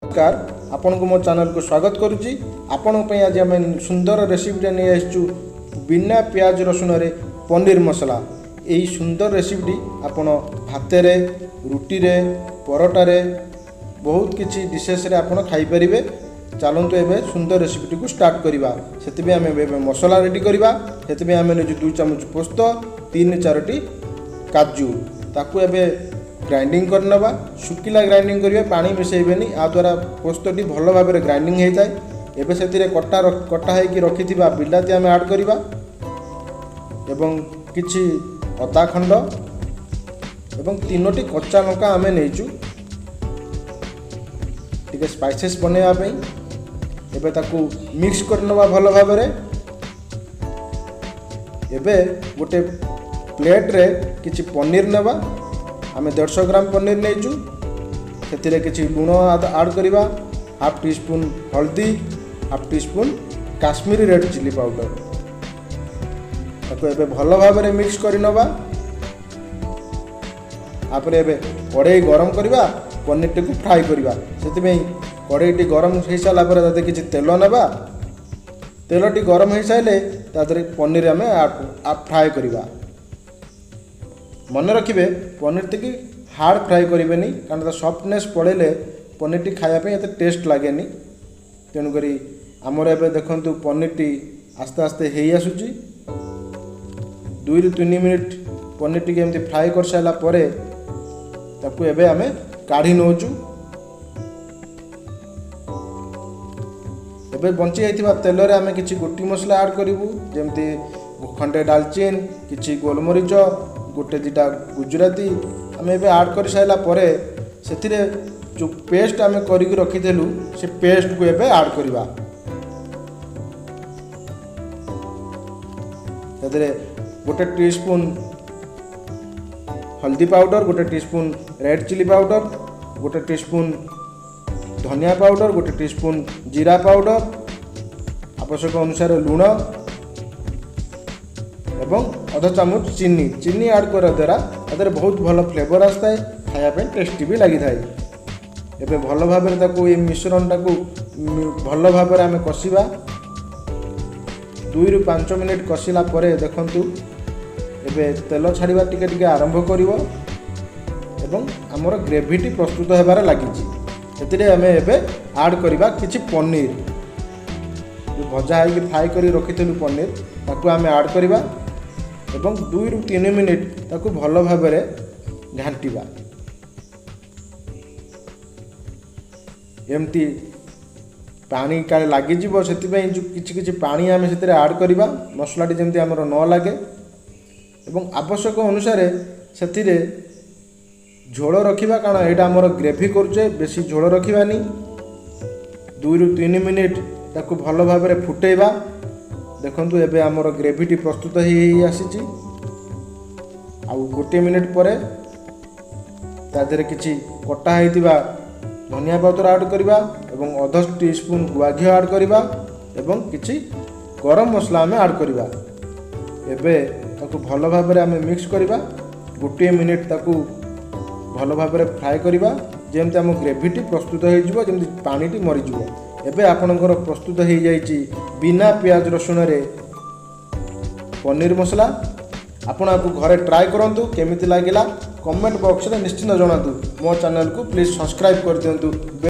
नमस्कार आपण को मो चैनल को स्वागत करुच्ची आपण आज आम सुंदर रेसिपीटा नहीं आसचु बिना प्याज रसुण रे पनीर मसला। यही सुंदर रेसिपीटी आपण भातरे रुटी रे परोटारे बहुत किसी डिशेस रे आपण खाई परिबे। चलतु एबे सुंदर रेसिपीटी को स्टार्ट करिबा। सेतिबे आमे एबे मसला रेडी करिबा। सेतिबे आमे नेजु 2 चम्मच पोस्त 3-4टी काजू ताकू एबे ग्राइंडिंग करनबा। शुकिला ग्राइंडिंग करिवे पानी मिसेइबेनी आ द्वारा पोस्तटी भलो भाबे ग्राइंडिंग हेइ जाय। एबे सेतिरे कटा हेकि रखिथिबा बिलाती आमे ऐड करिबा एवं किछि अदा खंड एवं 3टी कच्चा लंका आमे नेइचु टिके स्पाइसेस बनेवा पई। एबे ताकू मिक्स करनबा भलो भाबे। एबे गोटे प्लेट रे किछि पनीर नेबा। आमे 150 ग्राम पनीर नेइचु। सेतिरे किछि लूण ऐड करिबा, हाफ टी स्पून हल्दी, half teaspoon Kashmiri red chilli powder. ताको एबे भलो भाबे मिक्स करि नबा। आपरे एबे कढ़ाई गरम करिबा, पनीर टे को फ्राई करिबा। सेतिबेई कढ़ाईटी गरम हेइ साला परे ताते किछि तेल नेबा। तेलटी गरम हेइ साइले तादरे पनीर आमे फ्राई करिबा। मन रखिए पनीर टी हार्ड फ्राई करेंगे कारण सफ्टनेस पड़े पनीर टी खायापी एत टेस्ट लगे। तेणुक आमर एवं देखु पनीर टी आस्ते आस्ते हो आसूची। 2-3 मिनिट पनीर टी एमती फ्राई कर सारापर ताकू एबे आमे काढ़ी नौचु। एबे बंची जाइथिबा तेल रे आमे किछि गोटी मसला ऐड करिवु जेमती खंडे दालचीन, किछि गोलमरीच, गोटे 2टा गुजराती आम एबे ऐड कर सारा पर से जो पेस्ट आम करके रखीलु से पेस्ट को एबे ऐड करवा। गोटे टीस्पून हल्दी पाउडर, गोटे टीस्पून रेड चिली पाउडर, गोटे टीस्पून धनिया पाउडर, गोटे टीस्पून जीरा पाउडर, आवश्यक अनुसार लूण एवं आधा चामच चीनी ऐड कर द्वारा अदर बहुत भल फ्लेवर आसता है, खायापे टेस्टी भी लगी था। एबे भल भाबरे ताकू ये मिश्रण टाकू भल भाबरे आमे कसिबा। 2-5 मिनिट कसिला परे देखंतु एबे तेल छाड़िबा टिके टिके आरंभ करिवो एवं हमर ग्रेवीटी प्रस्तुत हेबार लागिछि। सेतिरे आमे एबे ऐड करिबा किछि पनीर जो भजा है कि फ्राई करी रखिथिलु पनीर ताकू आमे ऐड करिबा एवं 2-3 मिनिट ताकू भल भाबरे घांटिबा। एमती पानी काले लागी जीवो सेतिबेई जो किछि पानी आमे सेतिरे ऐड करिबा मसलाटी जेमती हमर न लागे एवं आवश्यक अनुसार सेतिरे झोल रखिबा कारण एटा हमर ग्रेवी करूचे बेसी झोल रखिबानी। 2-3 मिनिट ताकू भल भाबरे फुटेइबा। देखंतु एबे हमर ग्रेवीटी प्रस्तुत ही आसीची। आउ 1 मिनिट पर तादेरे किछि कटा हेतिबा धनिया पाउडर ऐड करिबा एवं आधा टीस्पून गुआ घी ऐड करिबा एवं किछि गरम मसला आमे ऐड करिबा। एबे ताकू भल भाबरे आमे मिक्स करिबा। 1 मिनिट ताकू भल भाबरे फ्राई करिबा जेमते हम ग्रेवीटी प्रस्तुत हो जिवो जेमते पानीटी मरि जिवो। एबे आपनकर प्रस्तुत हो जाइछि बिना प्याज रसुण रे पनीर मसला। आपण आपको घरे ट्राई करंतु केमिति लागिला कमेंट बॉक्स रे निश्चित जणातु। मो चैनल को प्लीज सब्सक्राइब कर दियंतु।